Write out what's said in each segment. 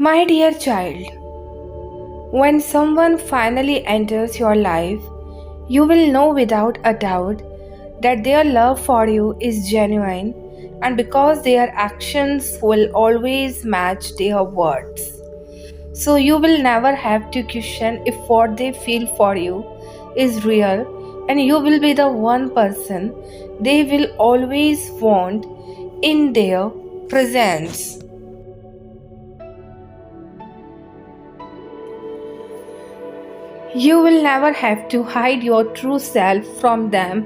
My dear child, when someone finally enters your life, you will know without a doubt that their love for you is genuine, and because their actions will always match their words. So you will never have to question if what they feel for you is real, and you will be the one person they will always want in their presence. You will never have to hide your true self from them,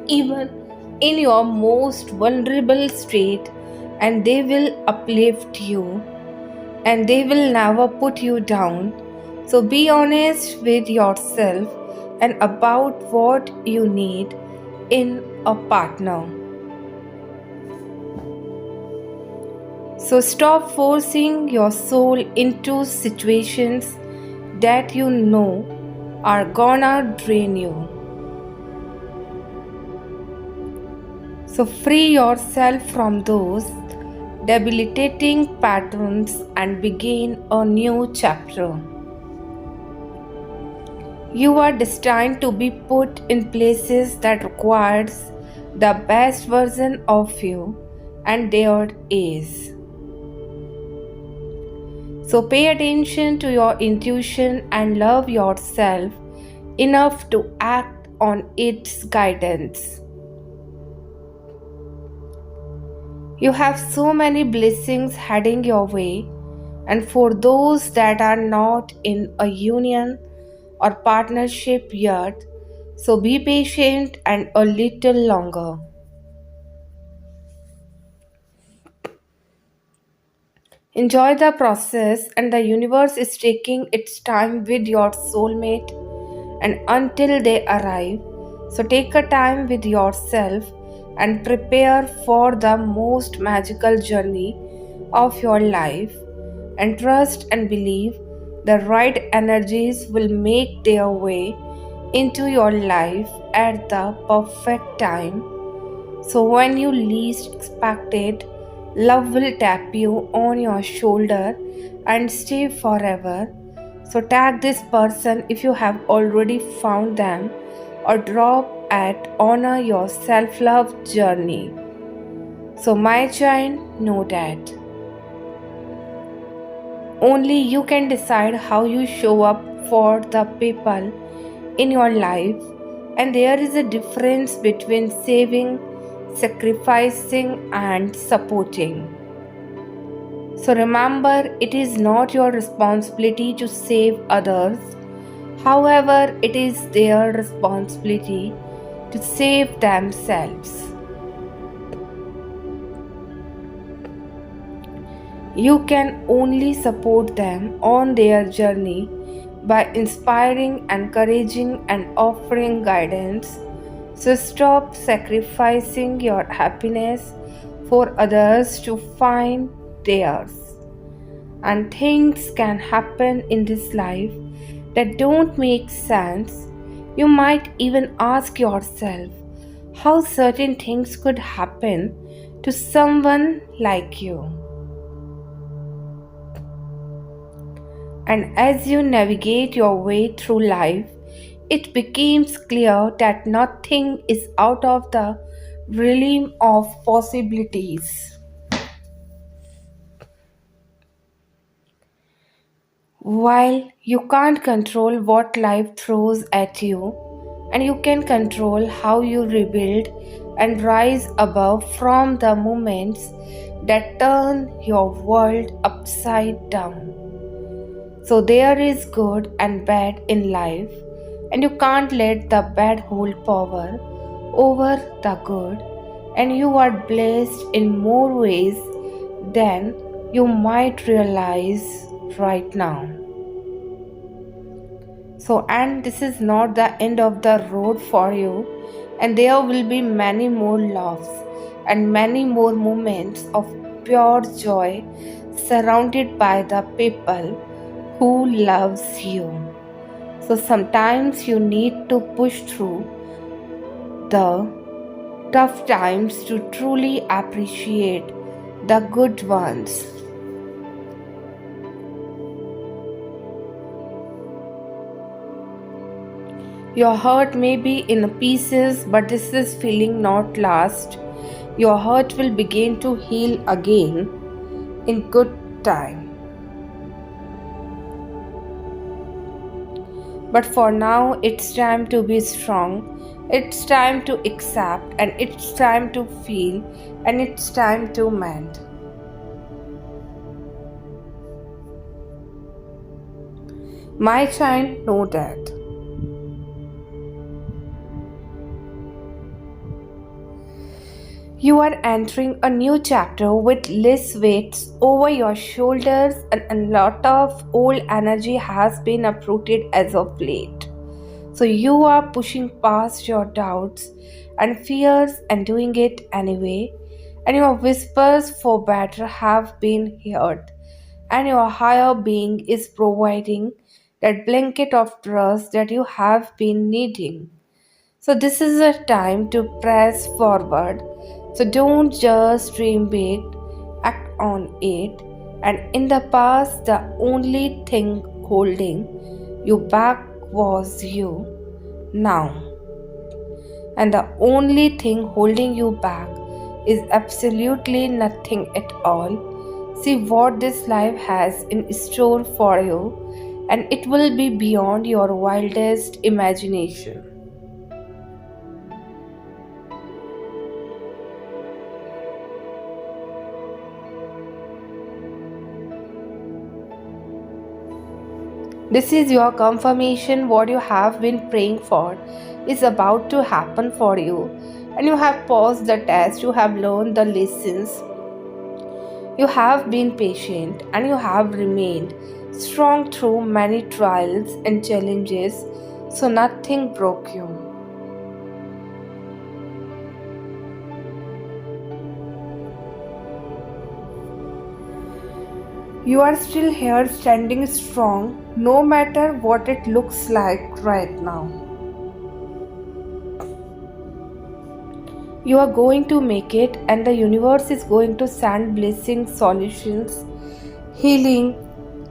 even in your most vulnerable state, and they will uplift you and they will never put you down. So be honest with yourself and about what you need in a partner. So stop forcing your soul into situations that you know are gonna drain you. So free yourself from those debilitating patterns and begin a new chapter. You are destined to be put in places that requires the best version of you, and there is. So pay attention to your intuition and love yourself enough to act on its guidance. You have so many blessings heading your way, and for those that are not in a union or partnership yet, so be patient and a little longer. Enjoy the process, and the universe is taking its time with your soulmate and until they arrive. So take a time with yourself and prepare for the most magical journey of your life, and trust and believe the right energies will make their way into your life at the perfect time. So when you least expect it, love will tap you on your shoulder and stay forever. So tag this person if you have already found them, or drop at honor your self-love journey. So my child, know that only you can decide how you show up for the people in your life, and there is a difference between saving, sacrificing, and supporting. So remember, it is not your responsibility to save others. However, it is their responsibility to save themselves. You can only support them on their journey by inspiring, encouraging, and offering guidance. So stop sacrificing your happiness for others to find theirs. And things can happen in this life that don't make sense. You might even ask yourself how certain things could happen to someone like you. And as you navigate your way through life, it becomes clear that nothing is out of the realm of possibilities. While you can't control what life throws at you, and you can control how you rebuild and rise above from the moments that turn your world upside down. So there is good and bad in life, and you can't let the bad hold power over the good, and you are blessed in more ways than you might realize right now. So, and this is not the end of the road for you, and there will be many more loves and many more moments of pure joy surrounded by the people who loves you. So sometimes you need to push through the tough times to truly appreciate the good ones. Your heart may be in pieces, but this is feeling not last. Your heart will begin to heal again in good time. But for now, it's time to be strong. It's time to accept, and it's time to feel, and it's time to mend. My child, know that. You are entering a new chapter with less weights over your shoulders, and a lot of old energy has been uprooted as of late. So you are pushing past your doubts and fears and doing it anyway, and your whispers for better have been heard, and your higher being is providing that blanket of trust that you have been needing. So, this is a time to press forward. So, don't just dream big, act on it. And in the past, the only thing holding you back was you. Now, and the only thing holding you back is absolutely nothing at all. See what this life has in store for you, and it will be beyond your wildest imagination. This is your confirmation. What you have been praying for is about to happen for you, and you have paused the test, you have learned the lessons, you have been patient, and you have remained strong through many trials and challenges, so nothing broke you. You are still here standing strong no matter what it looks like right now. You are going to make it, and the universe is going to send blessings, solutions, healing,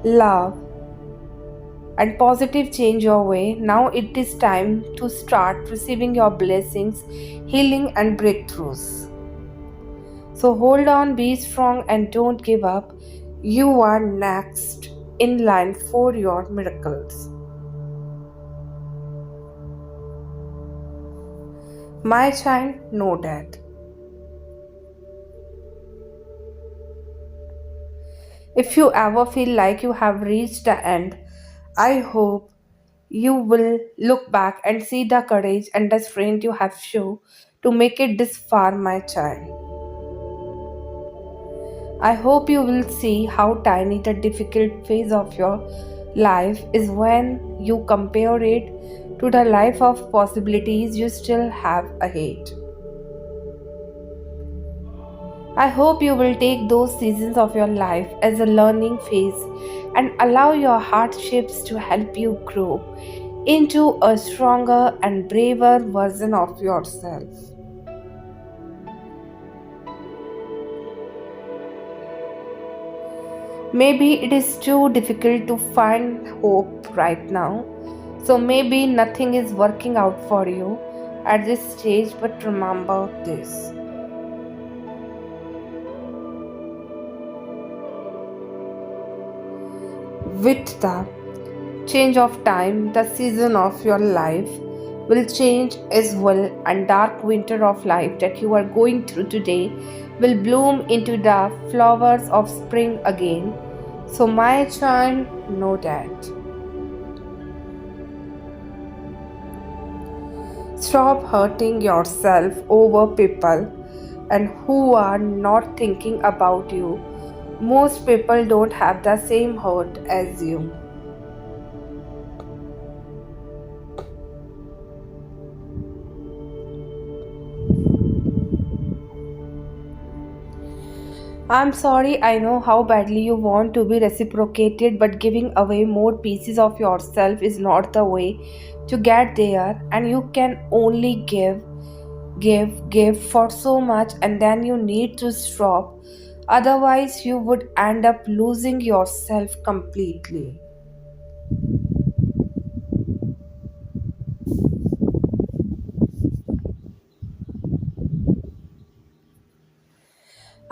love, and positive change your way. Now it is time to start receiving your blessings, healing, and breakthroughs. So hold on, be strong, and don't give up. You are next in line for your miracles. My child, know that. If you ever feel like you have reached the end, I hope you will look back and see the courage and the strength you have shown to make it this far, my child. I hope you will see how tiny the difficult phase of your life is when you compare it to the life of possibilities you still have ahead. I hope you will take those seasons of your life as a learning phase and allow your hardships to help you grow into a stronger and braver version of yourself. Maybe it is too difficult to find hope right now, so maybe nothing is working out for you at this stage, but remember this. With the change of time, the season of your life will change as well, and dark winter of life that you are going through today will bloom into the flowers of spring again. So, my child, know that. Stop hurting yourself over people and who are not thinking about you. Most people don't have the same hurt as you. I'm sorry, I know how badly you want to be reciprocated, but giving away more pieces of yourself is not the way to get there, and you can only give for so much, and then you need to stop. Otherwise, you would end up losing yourself completely.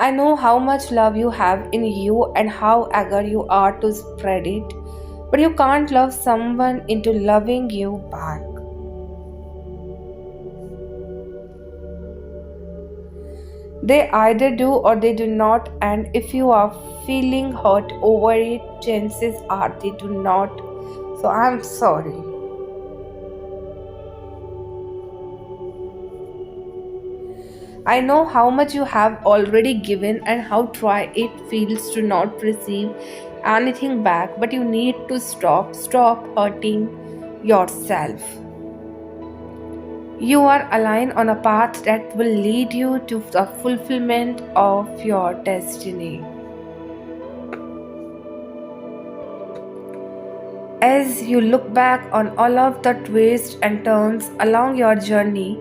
I know how much love you have in you and how eager you are to spread it, but you can't love someone into loving you back. They either do or they do not, and if you are feeling hurt over it, chances are they do not. So I'm sorry. I know how much you have already given and how dry it feels to not receive anything back, but you need to stop hurting yourself. You are aligned on a path that will lead you to the fulfillment of your destiny. As you look back on all of the twists and turns along your journey,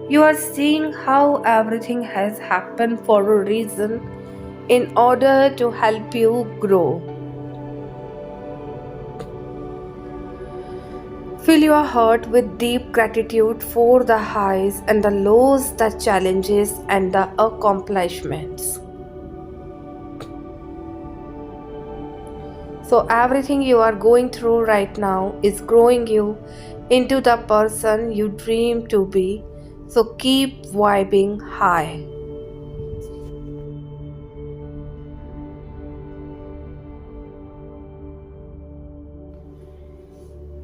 you are seeing how everything has happened for a reason in order to help you grow. Fill your heart with deep gratitude for the highs and the lows, the challenges and the accomplishments. So, everything you are going through right now is growing you into the person you dream to be. So, keep vibing high.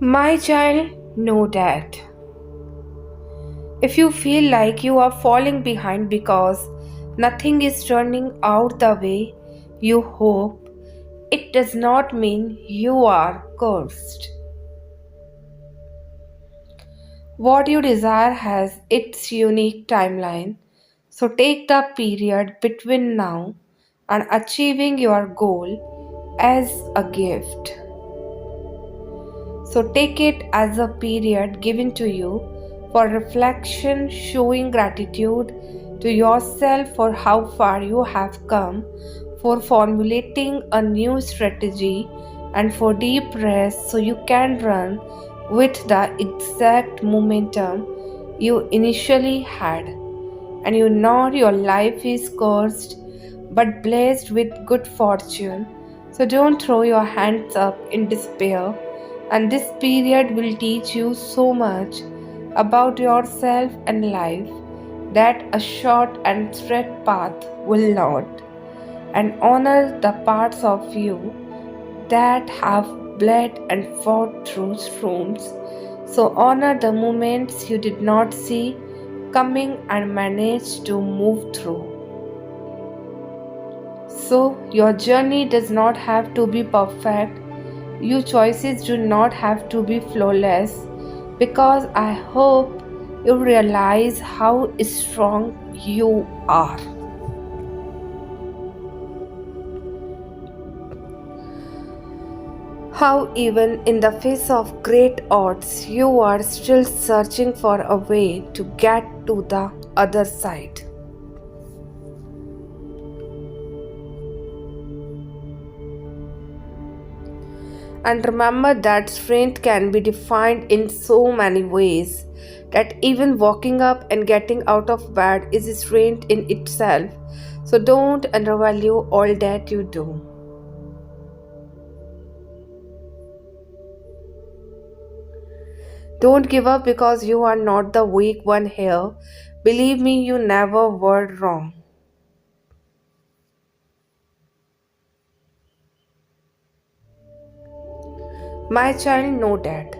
My child, know that. If you feel like you are falling behind because nothing is turning out the way you hope, it does not mean you are cursed. What you desire has its unique timeline, so take the period between now and achieving your goal as a gift. So take it as a period given to you for reflection, showing gratitude to yourself for how far you have come, for formulating a new strategy, and for deep rest so you can run with the exact momentum you initially had. And you know your life is cursed but blessed with good fortune. So don't throw your hands up in despair. And this period will teach you so much about yourself and life that a short and straight path will not. And honor the parts of you that have bled and fought through storms. So honor the moments you did not see coming and managed to move through. So your journey does not have to be perfect. Your choices do not have to be flawless, because I hope you realize how strong you are. How, even in the face of great odds, you are still searching for a way to get to the other side. And remember that strength can be defined in so many ways that even walking up and getting out of bed is strength in itself. So don't undervalue all that you do. Don't give up because you are not the weak one here. Believe me, you never were wrong. My child, know that.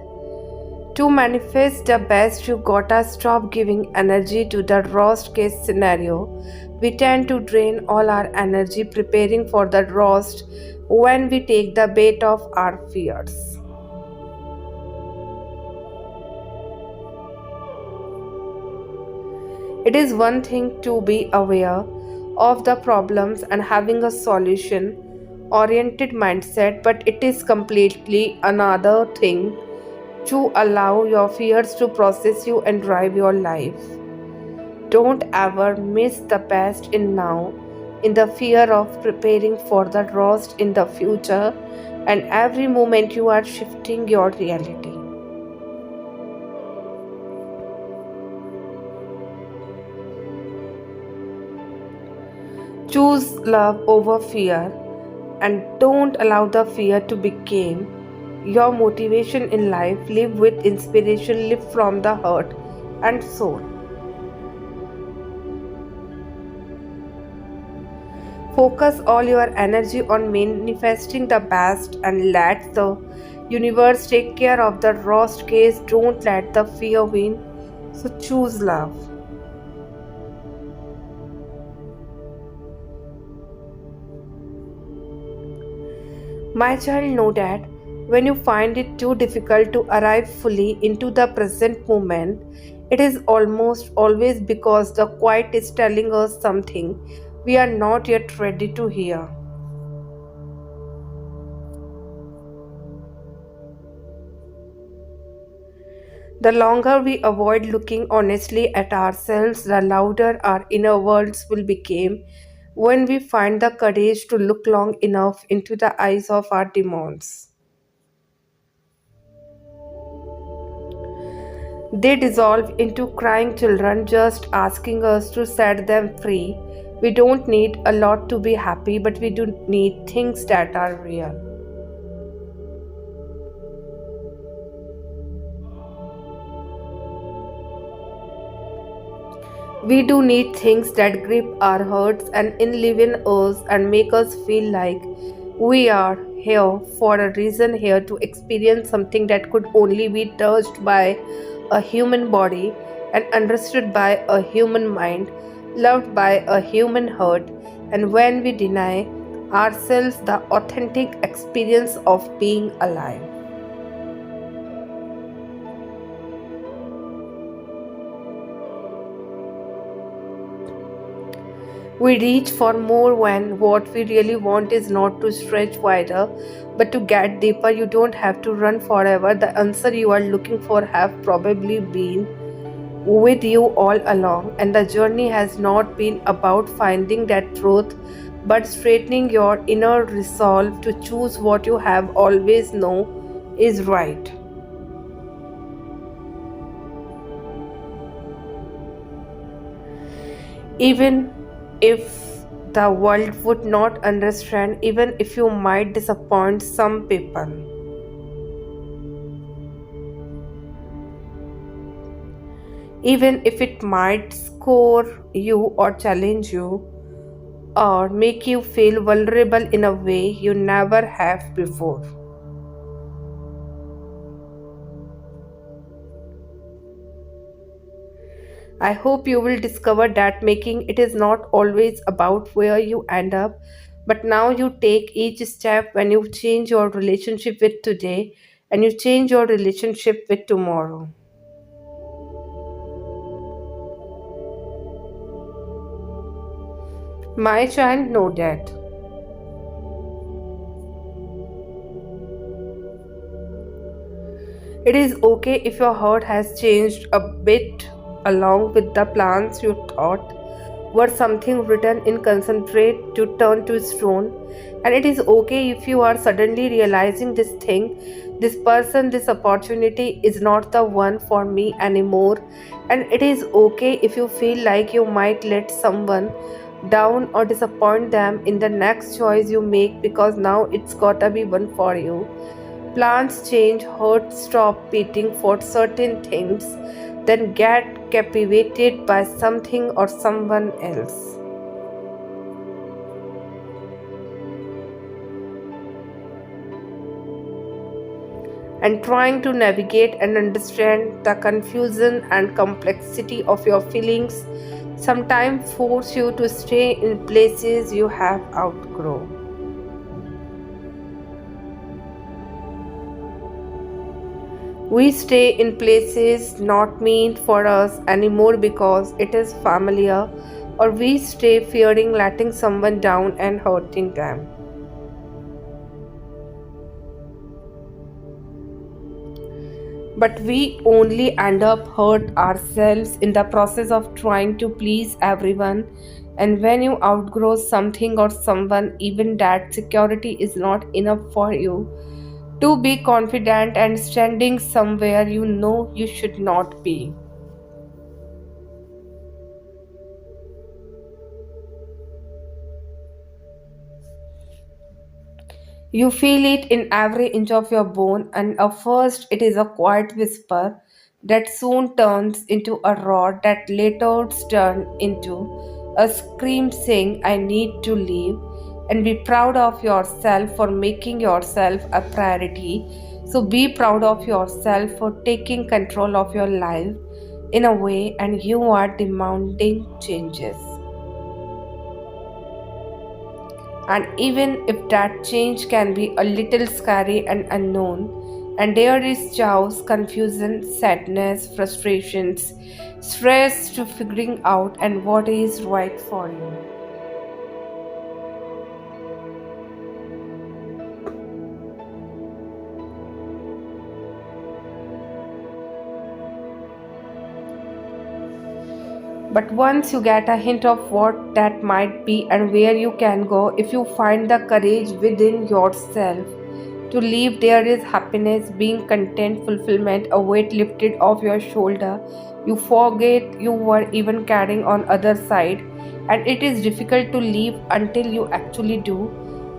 To manifest the best, you gotta stop giving energy to the worst case scenario. We tend to drain all our energy preparing for the roast when we take the bait of our fears. It is one thing to be aware of the problems and having a solution oriented mindset, but it is completely another thing to allow your fears to process you and drive your life. Don't ever miss the best in now, in the fear of preparing for the roast in the future, and every moment you are shifting your reality. Choose love over fear and don't allow the fear to become your motivation in life. Live with inspiration, live from the heart and soul. Focus all your energy on manifesting the best and let the universe take care of the worst case. Don't let the fear win. So choose love. My child, know that when you find it too difficult to arrive fully into the present moment, it is almost always because the quiet is telling us something we are not yet ready to hear. The longer we avoid looking honestly at ourselves, the louder our inner worlds will become. When we find the courage to look long enough into the eyes of our demons, they dissolve into crying children just asking us to set them free. We don't need a lot to be happy, but we do need things that are real. We do need things that grip our hearts and live in us and make us feel like we are here for a reason, here to experience something that could only be touched by a human body and understood by a human mind, loved by a human heart. And when we deny ourselves the authentic experience of being alive, we reach for more when what we really want is not to stretch wider but to get deeper. You don't have to run forever. The answer you are looking for have probably been with you all along, and the journey has not been about finding that truth but straightening your inner resolve to choose what you have always know is right. Even if the world would not understand, even if you might disappoint some people, even if it might score you or challenge you or make you feel vulnerable in a way you never have before. I hope you will discover that making it is not always about where you end up, but now you take each step when you change your relationship with today and you change your relationship with tomorrow. My child, know that it is okay if your heart has changed a bit along with the plans you thought were something written in concentrate to turn to stone. And it is okay if you are suddenly realizing this thing, this person, this opportunity is not the one for me anymore. And it is okay if you feel like you might let someone down or disappoint them in the next choice you make, because now it's gotta be one for you. Plants change, hearts stop beating for certain things, then get captivated by something or someone else. And trying to navigate and understand the confusion and complexity of your feelings sometimes force you to stay in places you have outgrown. We stay in places not meant for us anymore because it is familiar, or we stay fearing letting someone down and hurting them. But we only end up hurt ourselves in the process of trying to please everyone. And when you outgrow something or someone, even that security is not enough for you to be confident and standing somewhere you know you should not be. You feel it in every inch of your bone, and at first it is a quiet whisper that soon turns into a roar that later turns into a scream saying, I need to leave. And be proud of yourself for making yourself a priority. So be proud of yourself for taking control of your life in a way, and you are demanding changes. And even if that change can be a little scary and unknown, and there is chaos, confusion, sadness, frustrations, stress to figuring out and what is right for you. But once you get a hint of what that might be and where you can go, if you find the courage within yourself to leave, there is happiness, being content, fulfillment, a weight lifted off your shoulder. You forget you were even carrying on other side, and it is difficult to leave until you actually do.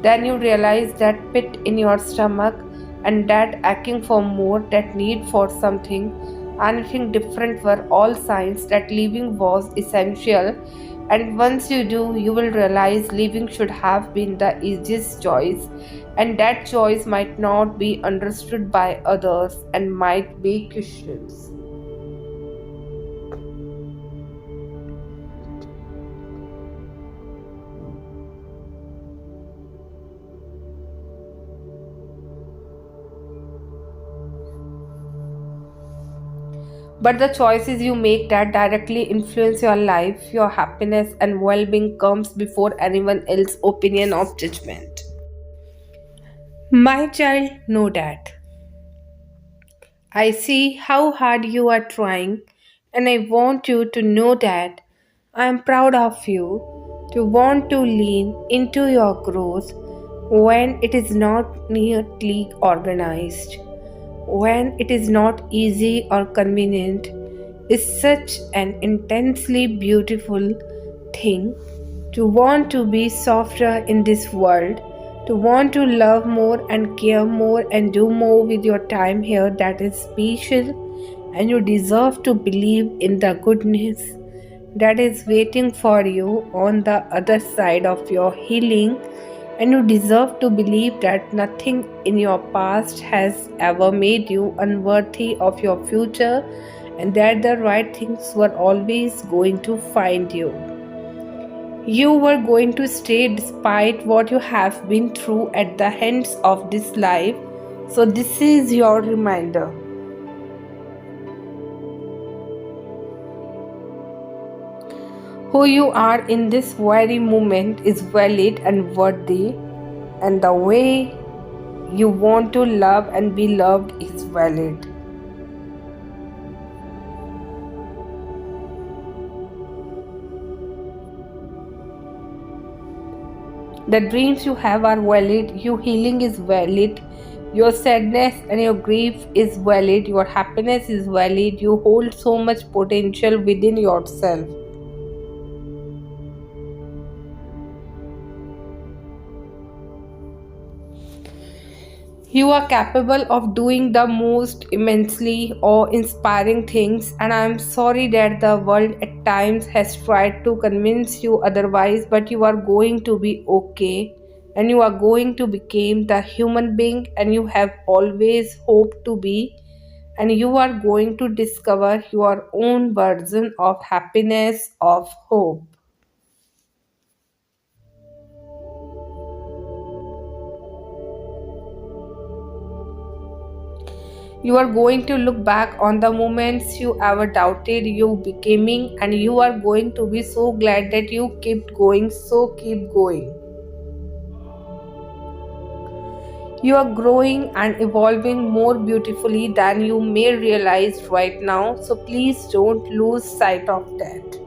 Then you realize that pit in your stomach and that aching for more, that need for something anything different were all signs that leaving was essential. And once you do, you will realize leaving should have been the easiest choice, and that choice might not be understood by others and might be questioned. But the choices you make that directly influence your life, your happiness, and well being comes before anyone else's opinion of judgment. My child, know that. I see how hard you are trying, and I want you to know that I am proud of you to want to lean into your growth when it is not neatly organized, when it is not easy or convenient, is such an intensely beautiful thing to want to be softer in this world, to want to love more and care more and do more with your time here. That is special, and you deserve to believe in the goodness that is waiting for you on the other side of your healing, and you deserve to believe that nothing in your past has ever made you unworthy of your future, and that the right things were always going to find you. You were going to stay despite what you have been through at the hands of this life. So, this is your reminder. Who you are in this very moment is valid and worthy, and the way you want to love and be loved is valid. The dreams you have are valid, your healing is valid, your sadness and your grief is valid, your happiness is valid, you hold so much potential within yourself. You are capable of doing the most immensely awe inspiring things, and I am sorry that the world at times has tried to convince you otherwise, but you are going to be okay, and you are going to become the human being and you have always hoped to be, and you are going to discover your own version of happiness, of hope. You are going to look back on the moments you ever doubted you becoming, and you are going to be so glad that you kept going, so keep going. You are growing and evolving more beautifully than you may realize right now, so please don't lose sight of that.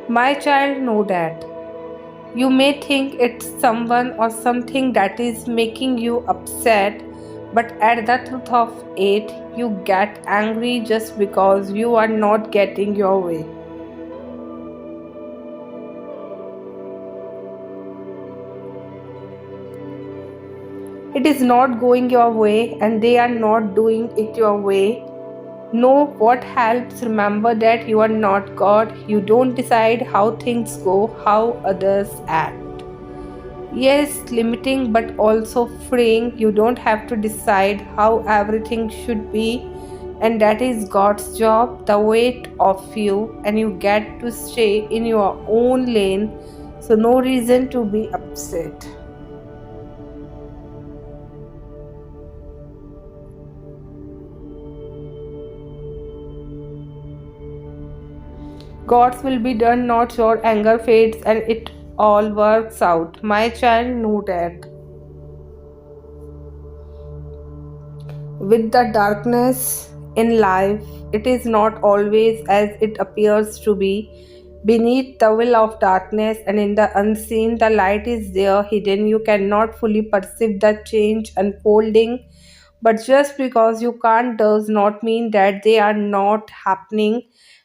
My child, know that. You may think it's someone or something that is making you upset, but at the truth of it, you get angry just because you are not getting your way. It is not going your way and they are not doing it your way. Know what helps. Remember that you are not God. You don't decide how things go, how others act. Yes, limiting but also freeing. You don't have to decide how everything should be, and that is God's job, the weight of you, and you get to stay in your own lane. So, no reason to be upset. God's will be done, not your anger fades, and it all works out. My child, know that. With the darkness in life, it is not always as it appears to be. Beneath the veil of darkness and in the unseen, the light is there hidden. You cannot fully perceive the change unfolding. But just because you can't does not mean that they are not happening.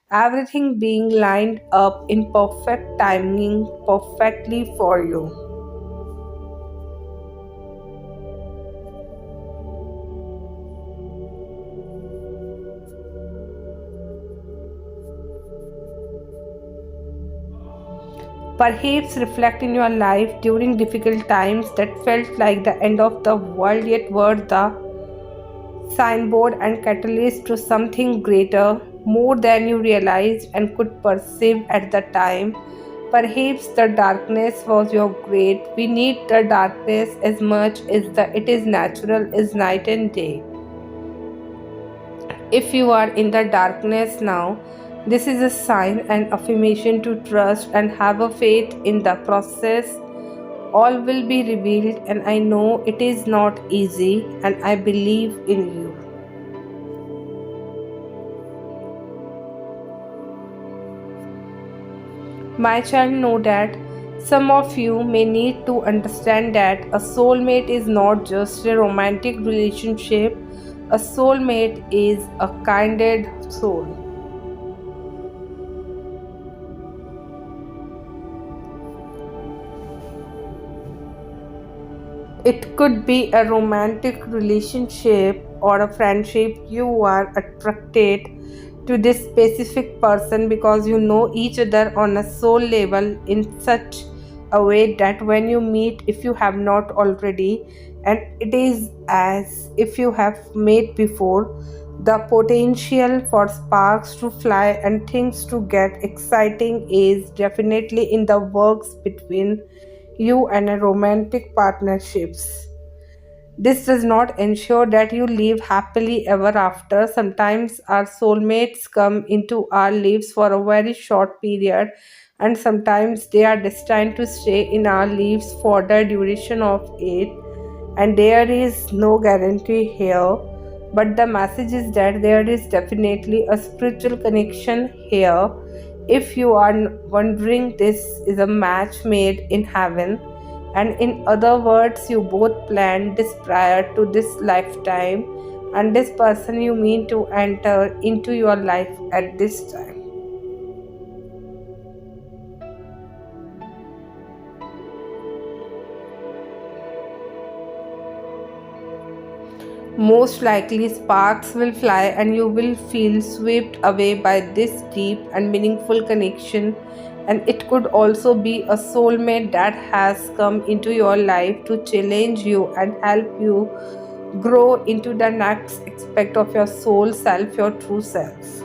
Everything being lined up in perfect timing, perfectly for you. Perhaps reflect in your life during difficult times that felt like the end of the world, yet were the signboard and catalyst to something greater, more than you realized and could perceive at the time. Perhaps the darkness was your great. We need the darkness as much as the it is natural as night and day. If you are in the darkness now, this is a sign and affirmation to trust and have a faith in the process. All will be revealed, and I know it is not easy, and I believe in you. My child, know that some of you may need to understand that a soulmate is not just a romantic relationship, a soulmate is a kindred soul. It could be a romantic relationship or a friendship. You are attracted to this specific person because you know each other on a soul level in such a way that when you meet, if you have not already, and it is as if you have met before, the potential for sparks to fly and things to get exciting is definitely in the works between you and a romantic partnerships. This does not ensure that you live happily ever after. Sometimes our soulmates come into our lives for a very short period, and sometimes they are destined to stay in our lives for the duration of it. And there is no guarantee here, but the message is that there is definitely a spiritual connection here. If you are wondering, this is a match made in heaven, and in other words, you both planned this prior to this lifetime, and this person you mean to enter into your life at this time. Most likely, sparks will fly and you will feel swept away by this deep and meaningful connection. And it could also be a soulmate that has come into your life to challenge you and help you grow into the next aspect of your soul self, your true self.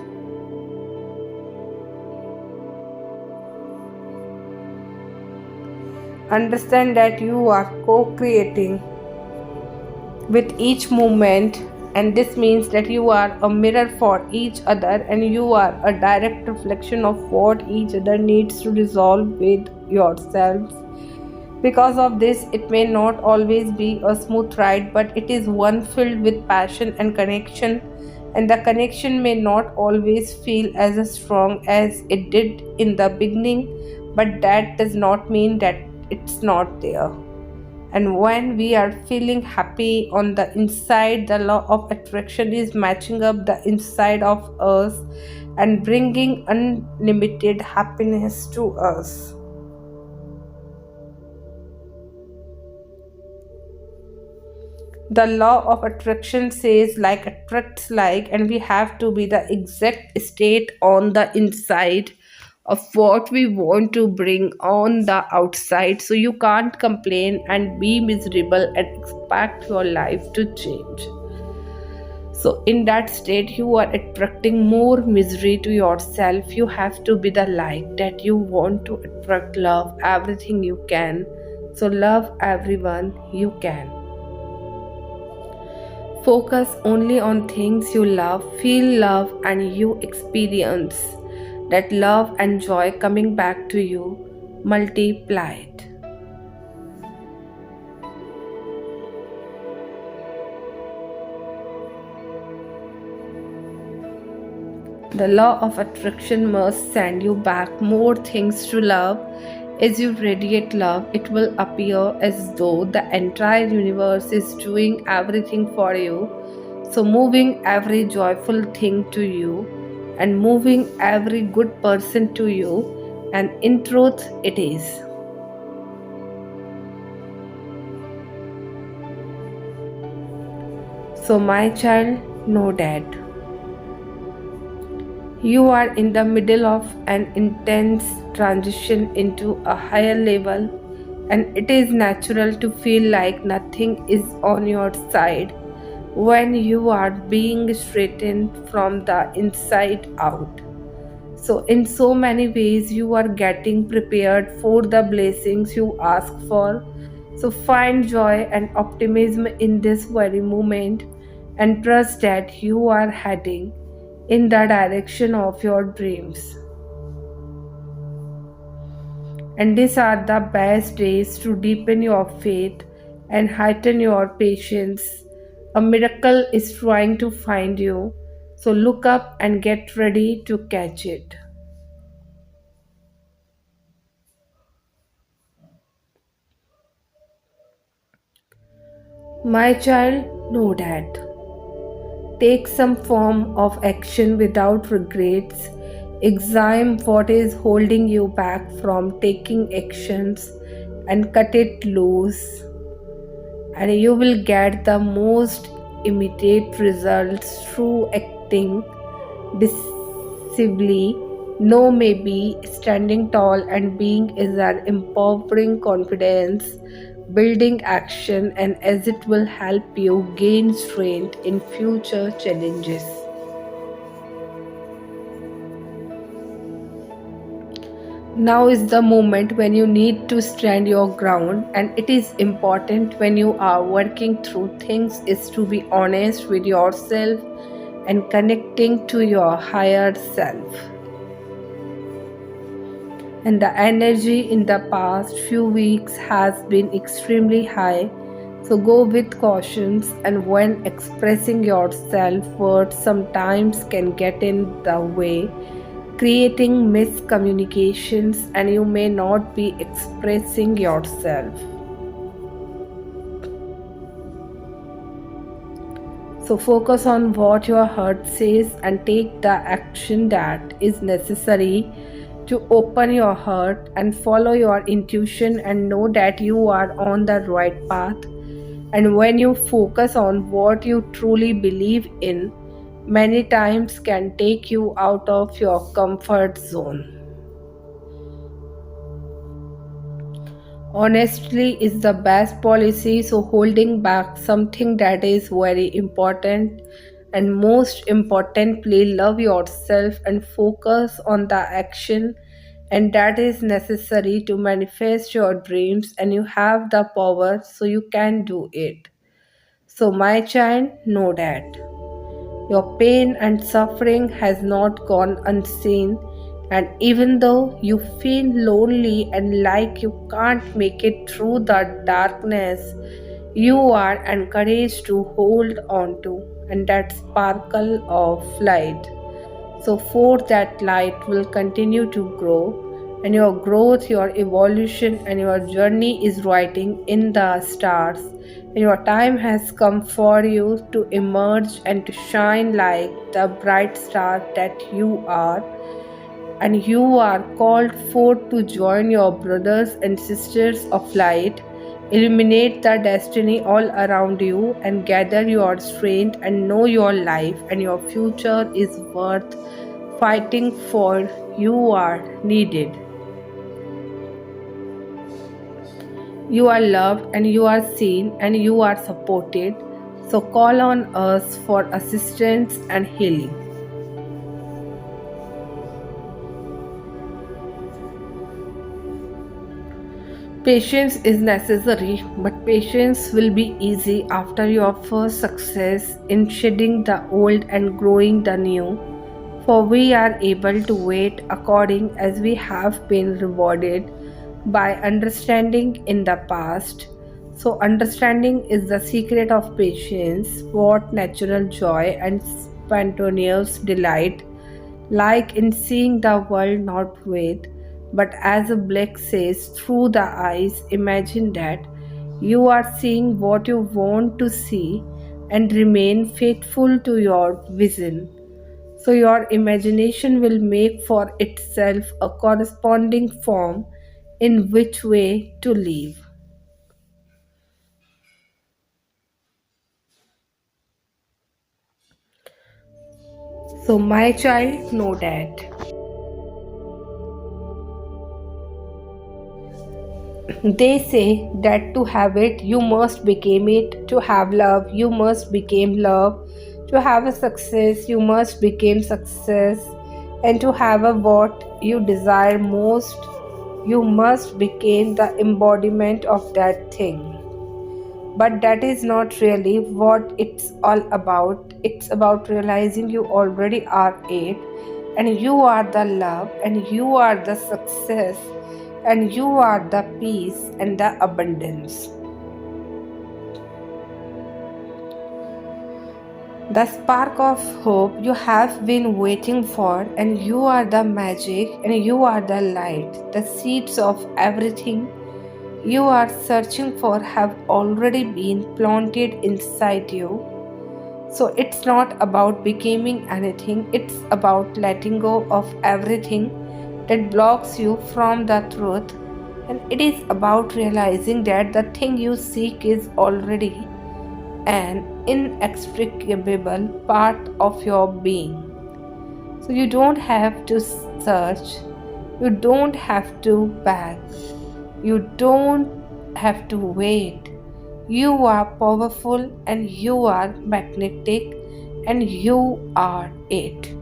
Understand that you are co creating with each movement, and this means that you are a mirror for each other and you are a direct reflection of what each other needs to resolve with yourselves. Because of this, it may not always be a smooth ride, but it is one filled with passion and connection. And the connection may not always feel as strong as it did in the beginning, but that does not mean that it's not there. And when we are feeling happy on the inside, the law of attraction is matching up the inside of us and bringing unlimited happiness to us. The law of attraction says like attracts like, and we have to be the exact state on the inside of what we want to bring on the outside. So you can't complain and be miserable and expect your life to change. So, in that state, you are attracting more misery to yourself. You have to be the light that you want to attract love, everything you can. So, love everyone you can. Focus only on things you love, feel love, and you experience that love and joy coming back to you multiplied. The law of attraction must send you back more things to love. As you radiate love, it will appear as though the entire universe is doing everything for you. So, moving every joyful thing to you and moving every good person to you, and in truth, it is. So, my child, know that you are in the middle of an intense transition into a higher level, and it is natural to feel like nothing is on your side when you are being straightened from the inside out. So, in so many ways, you are getting prepared for the blessings you ask for. So, find joy and optimism in this very moment and trust that you are heading in the direction of your dreams. And these are the best days to deepen your faith and heighten your patience. A miracle is trying to find you, so look up and get ready to catch it. My child, know that. Take some form of action without regrets. Examine what is holding you back from taking actions and cut it loose, and you will get the most immediate results through acting decisively. No, maybe standing tall and being is an empowering confidence building action, and as it will help you gain strength in future challenges. Now is the moment when you need to stand your ground, and it is important when you are working through things is to be honest with yourself and connecting to your higher self. And the energy in the past few weeks has been extremely high. So go with cautions, and when expressing yourself, words sometimes can get in the way, creating miscommunications, and you may not be expressing yourself. So focus on what your heart says and take the action that is necessary to open your heart and follow your intuition and know that you are on the right path. And when you focus on what you truly believe in, many times can take you out of your comfort zone. Honestly is the best policy, so holding back something that is very important, and most importantly, love yourself and focus on the action, and that is necessary to manifest your dreams, and you have the power so you can do it. So my child, know that your pain and suffering has not gone unseen, and even though you feel lonely and like you can't make it through the darkness, you are encouraged to hold on to and that sparkle of light. So, for that light will continue to grow, and your growth, your evolution, and your journey is writing in the stars. And your time has come for you to emerge and to shine like the bright star that you are. And you are called forth to join your brothers and sisters of light Illuminate the destiny all around you and gather your strength and know your life and your future is worth fighting for. You are needed. You are loved and you are seen and you are supported. So call on us for assistance and healing. Patience is necessary, but patience will be easy after your first success in shedding the old and growing the new. For we are able to wait according as we have been rewarded by understanding in the past. So, understanding is the secret of patience, what natural joy and spontaneous delight, like in seeing the world not with, but as a black says, through the eyes, imagine that you are seeing what you want to see and remain faithful to your vision. So, your imagination will make for itself a corresponding form in which way to live. So, my child, know that. They say that to have it, you must become it. To have love, you must become love. To have a success, you must become success. And to have a what you desire most, you must become the embodiment of that thing. But that is not really what it's all about. It's about realizing you already are it, and you are the love, and you are the success, and you are the peace and the abundance. The spark of hope you have been waiting for, and you are the magic, and you are the light. The seeds of everything you are searching for have already been planted inside you. So it's not about becoming anything, it's about letting go of everything that blocks you from the truth. And it is about realizing that the thing you seek is already an inextricable part of your being. So you don't have to search, you don't have to beg, you don't have to wait. You are powerful and you are magnetic and you are it.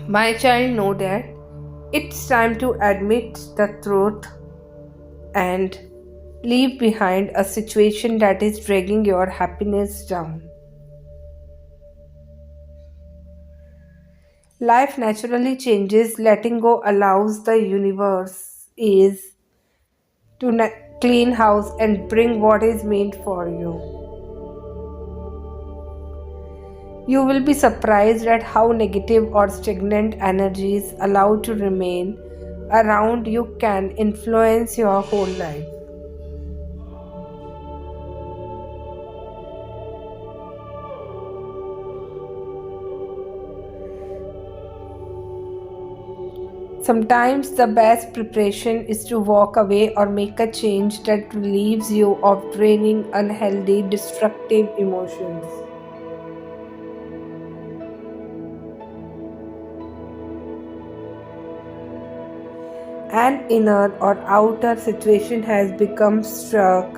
My child, know that it's time to admit the truth and leave behind a situation that is dragging your happiness down. Life naturally changes. Letting go allows the universe is to clean house and bring what is meant for you. You will be surprised at how negative or stagnant energies allowed to remain around you can influence your whole life. Sometimes the best preparation is to walk away or make a change that relieves you of draining, unhealthy, destructive emotions. An inner or outer situation has become stuck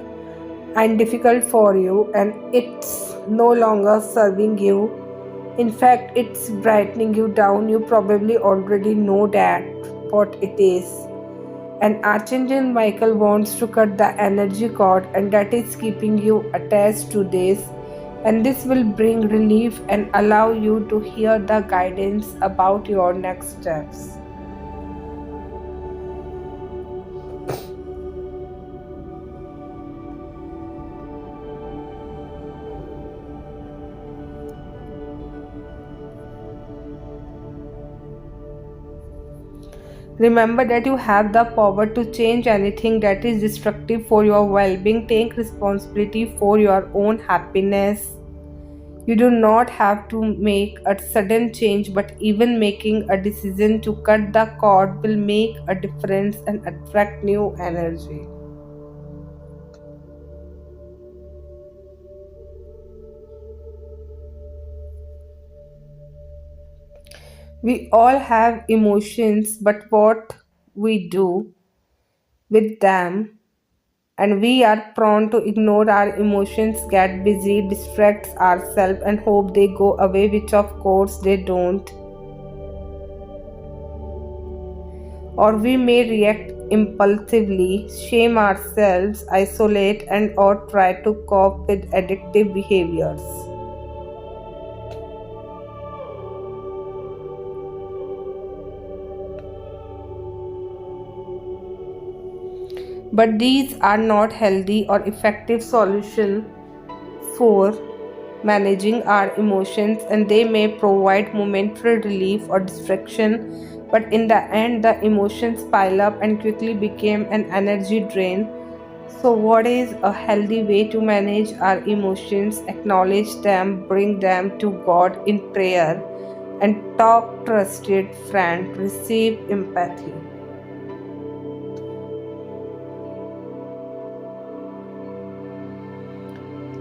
and difficult for you, and it's no longer serving you. In fact, it's brightening you down. You probably already know that what it is. And Archangel Michael wants to cut the energy cord, and that is keeping you attached to this. And this will bring relief and allow you to hear the guidance about your next steps. Remember that you have the power to change anything that is destructive for your well being. Take responsibility for your own happiness. You do not have to make a sudden change, but even making a decision to cut the cord will make a difference and attract new energy. We all have emotions, but what we do with them, and we are prone to ignore our emotions, get busy, distract ourselves, and hope they go away, which of course they don't. Or we may react impulsively, shame ourselves, isolate, and or try to cope with addictive behaviors. But these are not healthy or effective solutions for managing our emotions, and they may provide momentary relief or distraction, but in the end the emotions pile up and quickly become an energy drain. So what is a healthy way to manage our emotions? Acknowledge them, bring them to God in prayer, and talk trusted friend, receive empathy.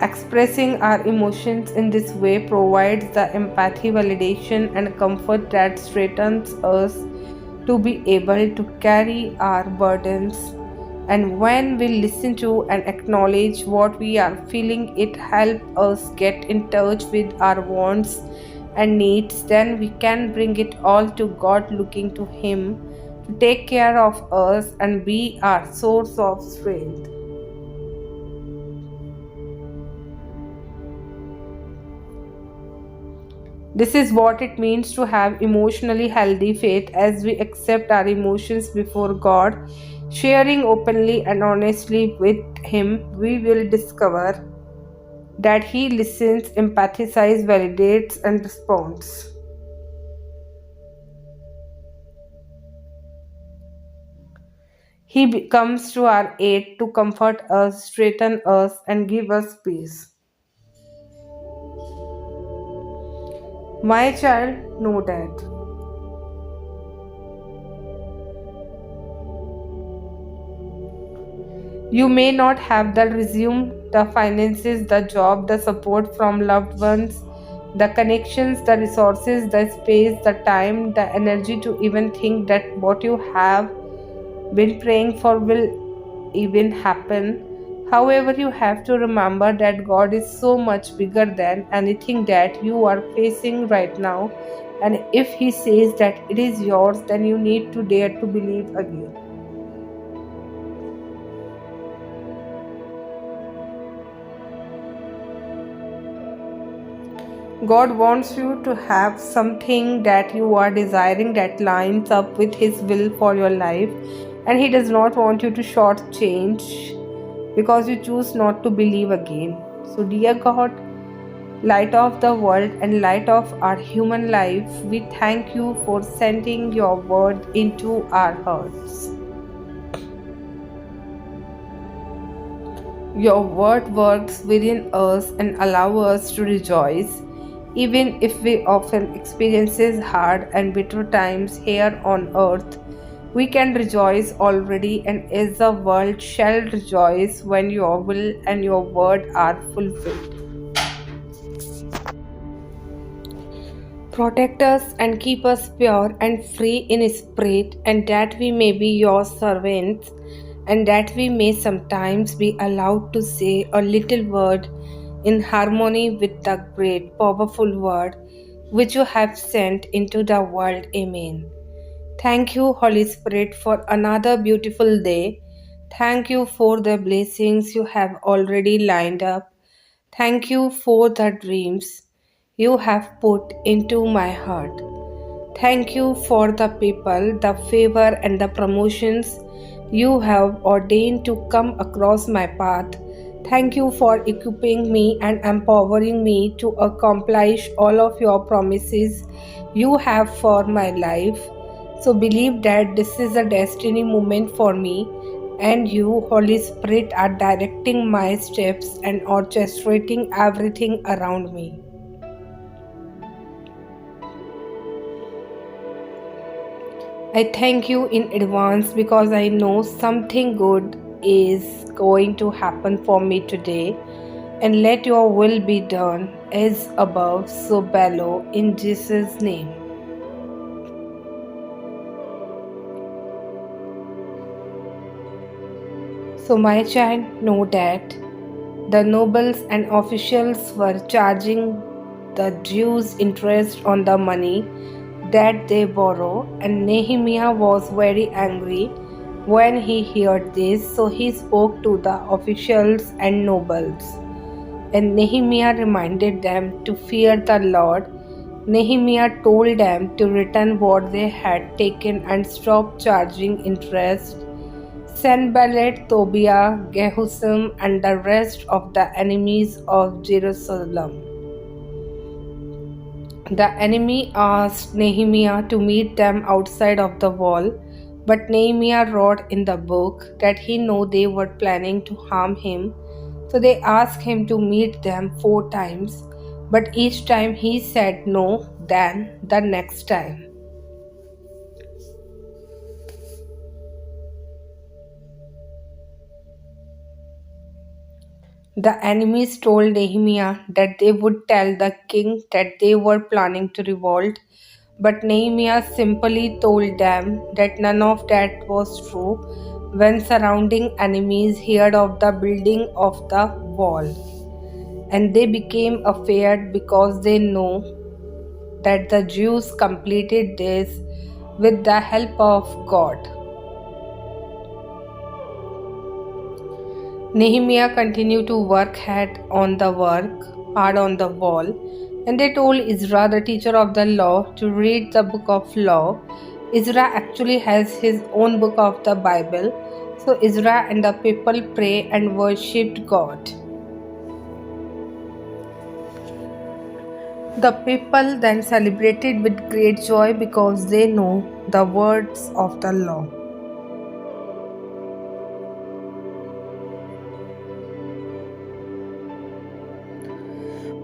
Expressing our emotions in this way provides the empathy, validation, and comfort that strengthens us to be able to carry our burdens. And when we listen to and acknowledge what we are feeling, it helps us get in touch with our wants and needs. Then we can bring it all to God, looking to Him to take care of us and be our source of strength. This is what it means to have emotionally healthy faith as we accept our emotions before God, sharing openly and honestly with Him. We will discover that He listens, empathizes, validates, and responds. He comes to our aid to comfort us, straighten us, and give us peace. My child, know that. You may not have the resume, the finances, the job, the support from loved ones, the connections, the resources, the space, the time, the energy to even think that what you have been praying for will even happen. However, you have to remember that God is so much bigger than anything that you are facing right now. And if He says that it is yours, then you need to dare to believe again. God wants you to have something that you are desiring that lines up with His will for your life, and He does not want you to shortchange because you choose not to believe again. So, dear God, light of the world and light of our human life, we thank you for sending your word into our hearts. Your word works within us and allow us to rejoice, even if we often experiences hard and bitter times here on earth. We can rejoice already, and as the world shall rejoice when your will and your word are fulfilled. Protect us and keep us pure and free in spirit, and that we may be your servants, and that we may sometimes be allowed to say a little word in harmony with the great, powerful word which you have sent into the world. Amen. Thank you, Holy Spirit, for another beautiful day. Thank you for the blessings you have already lined up. Thank you for the dreams you have put into my heart. Thank you for the people, the favor, and the promotions you have ordained to come across my path. Thank you for equipping me and empowering me to accomplish all of your promises you have for my life. So believe that this is a destiny moment for me, and you, Holy Spirit, are directing my steps and orchestrating everything around me. I thank you in advance because I know something good is going to happen for me today. And let your will be done as above, so below, in Jesus' name. So, my child, know that the nobles and officials were charging the Jews interest on the money that they borrow, and Nehemiah was very angry when he heard this, so he spoke to the officials and nobles. And Nehemiah reminded them to fear the Lord. Nehemiah told them to return what they had taken and stop charging interest. Sanballat, Tobiah, Gehusim, and the rest of the enemies of Jerusalem. The enemy asked Nehemiah to meet them outside of the wall, but Nehemiah wrote in the book that he knew they were planning to harm him. So they asked him to meet them 4 times, but each time he said no, then the next time. The enemies told Nehemiah that they would tell the king that they were planning to revolt, but Nehemiah simply told them that none of that was true when surrounding enemies heard of the building of the wall. And they became afraid because they know that the Jews completed this with the help of God. Nehemiah continued to work hard on the wall, and they told Ezra, the teacher of the law, to read the book of law. Ezra actually has his own book of the Bible, so Ezra and the people prayed and worshipped God. The people then celebrated with great joy because they know the words of the law.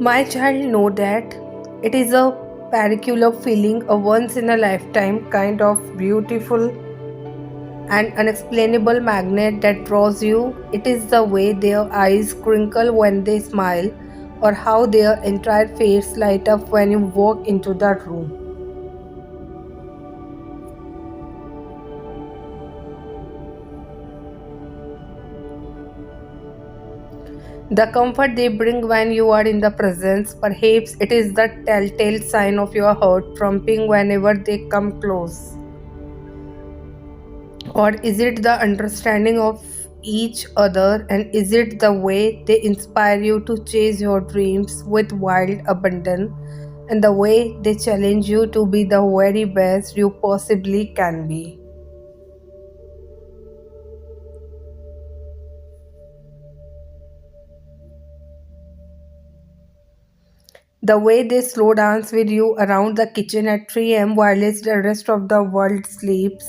My child, know that it is a particular feeling, a once in a lifetime kind of beautiful and unexplainable magnet that draws you. It is the way their eyes crinkle when they smile, or how their entire face light up when you walk into the room. The comfort they bring when you are in the presence, perhaps it is the telltale sign of your heart thumping whenever they come close. Or is it the understanding of each other, and is it the way they inspire you to chase your dreams with wild abandon, and the way they challenge you to be the very best you possibly can be? The way they slow dance with you around the kitchen at 3 a.m. while the rest of the world sleeps.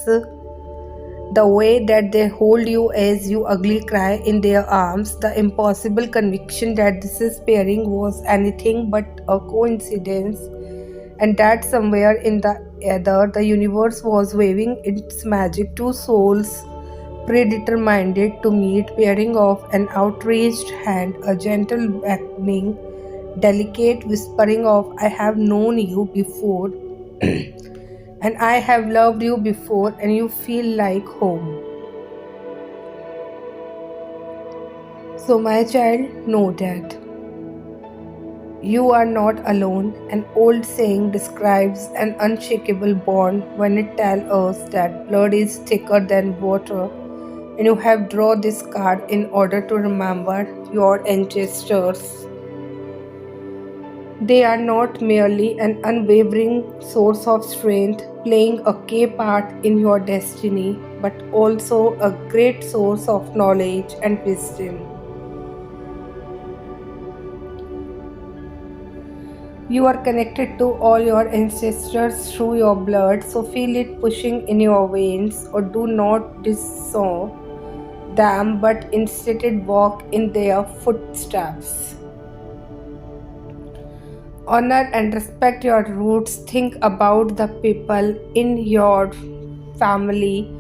The way that they hold you as you ugly cry in their arms. The impossible conviction that this pairing was anything but a coincidence, and that somewhere in the ether the universe was waving its magic. Two souls predetermined to meet, pairing of an outreached hand, a gentle beckoning, delicate whispering of I have known you before and I have loved you before, and you feel like home. So, my child, know that you are not alone. An old saying describes an unshakable bond when it tells us that blood is thicker than water, and you have drawn this card in order to remember your ancestors. They are not merely an unwavering source of strength, playing a key part in your destiny, but also a great source of knowledge and wisdom. You are connected to all your ancestors through your blood, so feel it pushing in your veins, or do not disown them, but instead walk in their footsteps. Honor and respect your roots. Think about the people in your family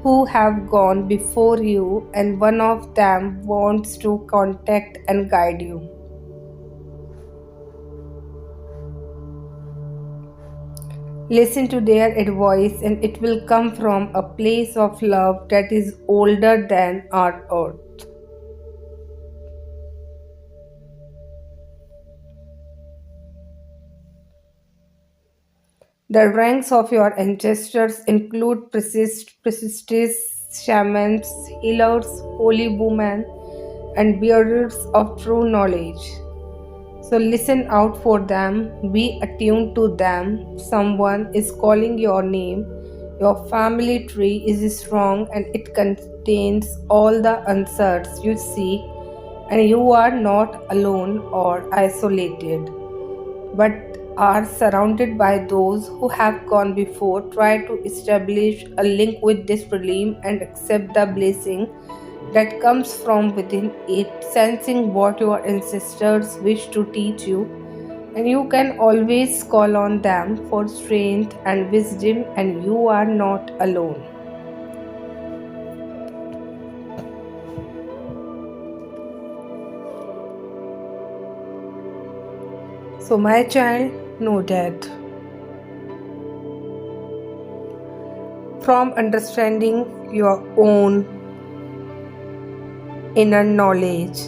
who have gone before you, and one of them wants to contact and guide you. Listen to their advice, and it will come from a place of love that is older than our earth. The ranks of your ancestors include priestesses, shamans, healers, holy women, and bearers of true knowledge. So listen out for them, be attuned to them. Someone is calling your name. Your family tree is strong and it contains all the answers you seek, and you are not alone or isolated, but are surrounded by those who have gone before. Try to establish a link with this realm and accept the blessing that comes from within it, sensing what your ancestors wish to teach you. And you can always call on them for strength and wisdom, and you are not alone. So, my child, know that from understanding your own inner knowledge,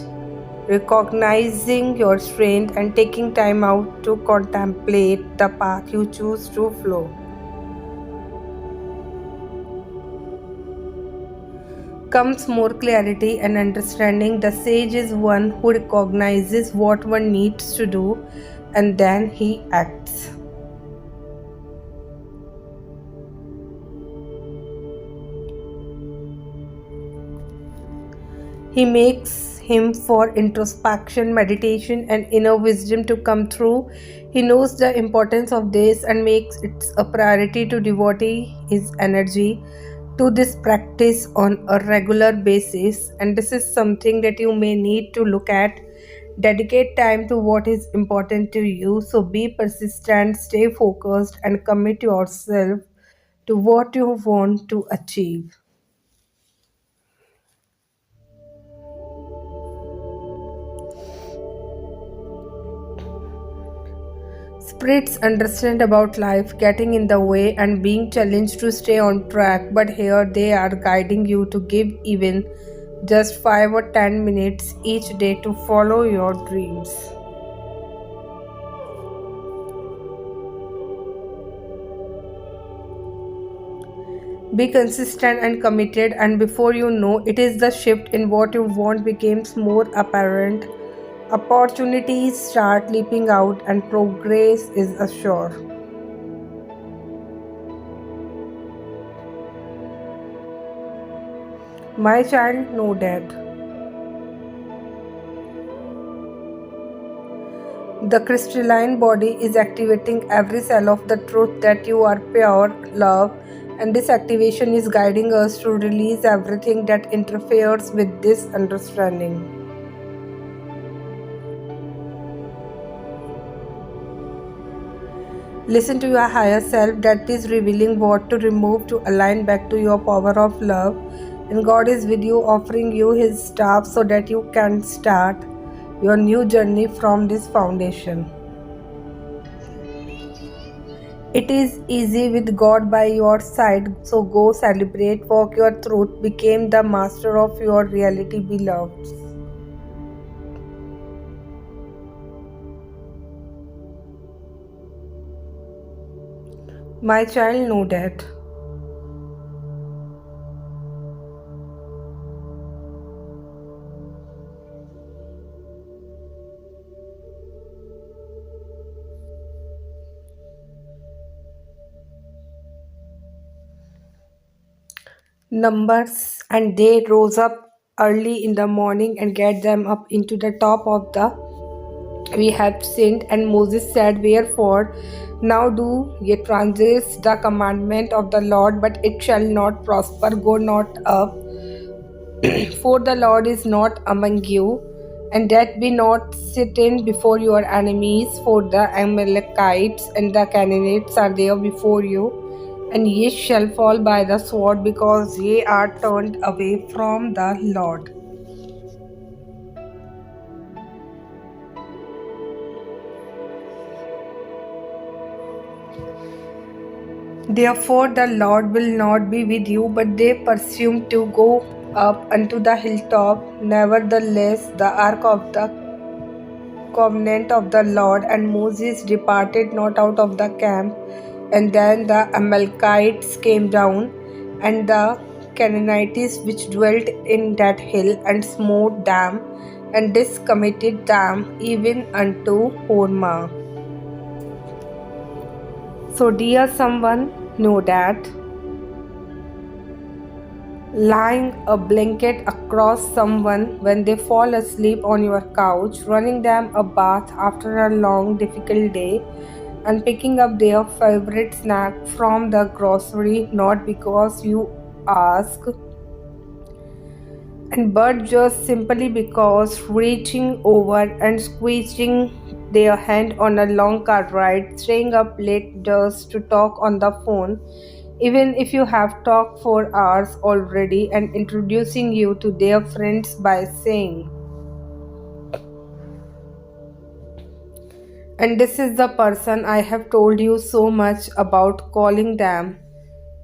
recognizing your strength, and taking time out to contemplate the path you choose to flow, comes more clarity and understanding. The sage is one who recognizes what one needs to do and then he acts. He makes him for introspection, meditation, and inner wisdom to come through. He knows the importance of this and makes it a priority to devote his energy to this practice on a regular basis. And this is something that you may need to look at. Dedicate time to what is important to you. So be persistent, stay focused, and commit yourself to what you want to achieve. Spirits understand about life getting in the way and being challenged to stay on track, but here they are guiding you to give even just 5 or 10 minutes each day to follow your dreams. Be consistent and committed, and before you know it is the shift in what you want becomes more apparent. Opportunities start leaping out, and progress is assured. My child, know that the crystalline body is activating every cell of the truth that you are pure love, and this activation is guiding us to release everything that interferes with this understanding. Listen to your higher self that is revealing what to remove to align back to your power of love. And God is with you, offering you His staff so that you can start your new journey from this foundation. It is easy with God by your side, so go celebrate, walk your truth, become the master of your reality, beloved. My child, know that numbers, and they rose up early in the morning and get them up into the top of the we have sinned. And Moses said, wherefore now do ye transgress the commandment of the Lord, but it shall not prosper. Go not up, for the Lord is not among you, and that be not sitting before your enemies, for the Amalekites and the Canaanites are there before you. and ye shall fall by the sword, because ye are turned away from the Lord. Therefore the Lord will not be with you, but they presume to go up unto the hilltop. Nevertheless, the ark of the covenant of the Lord and Moses departed not out of the camp. And then the Amalekites came down, and the Canaanites which dwelt in that hill, and smote them, and discommitted them even unto Hormah. So, dear someone, know that lying a blanket across someone when they fall asleep on your couch, running them a bath after a long, difficult day, and picking up their favorite snack from the grocery not because you ask, and but just simply because reaching over and squeezing their hand on a long car ride, staying up late just to talk on the phone, even if you have talked for hours already, and introducing you to their friends by saying, and this is the person I have told you so much about, calling them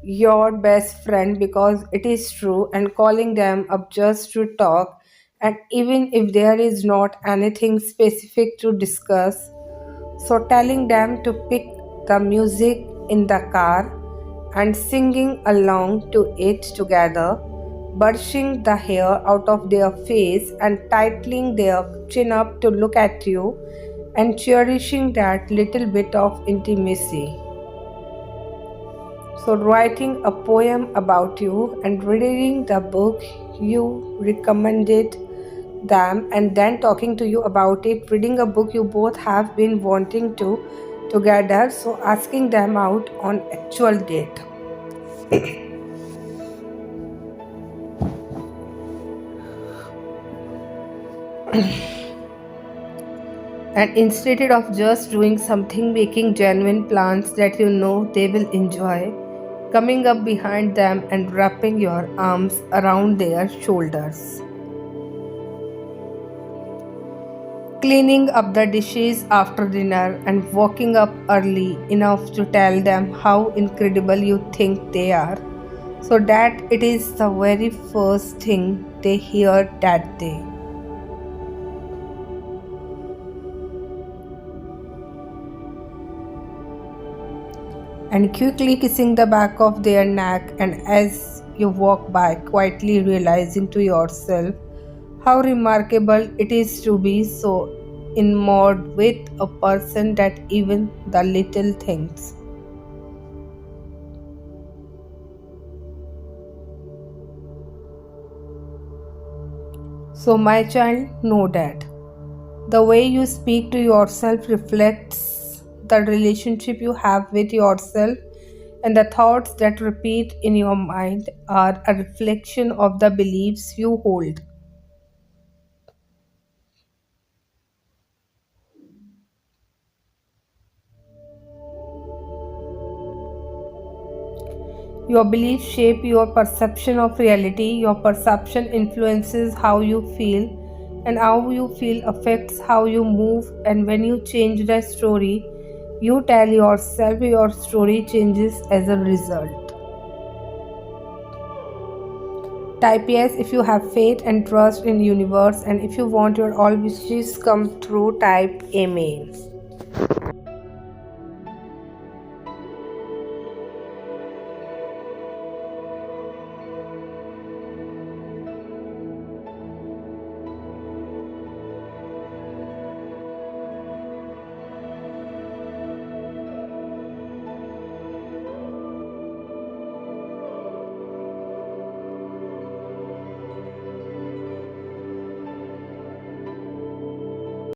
your best friend because it is true, and calling them up just to talk, and even if there is not anything specific to discuss, so telling them to pick the music in the car and singing along to it together, brushing the hair out of their face and tightening their chin up to look at you, and cherishing that little bit of intimacy. So, writing a poem about you and reading the book you recommended them, and then talking to you about it, reading a book you both have been wanting to together, so asking them out on actual date. And instead of just doing something, making genuine plans that you know they will enjoy, coming up behind them and wrapping your arms around their shoulders. Cleaning up the dishes after dinner and waking up early enough to tell them how incredible you think they are, so that it is the very first thing they hear that day. And quickly kissing the back of their neck, and as you walk by, quietly realizing to yourself how remarkable it is to be so enamored with a person that even the little things. So, my child, know that the way you speak to yourself reflects the relationship you have with yourself, and the thoughts that repeat in your mind are a reflection of the beliefs you hold. Your beliefs shape your perception of reality. Your perception influences how you feel, and how you feel affects how you move. And when you change the story you tell yourself, your story changes as a result. Type yes if you have faith and trust in universe, and if you want your all wishes come true, type amen.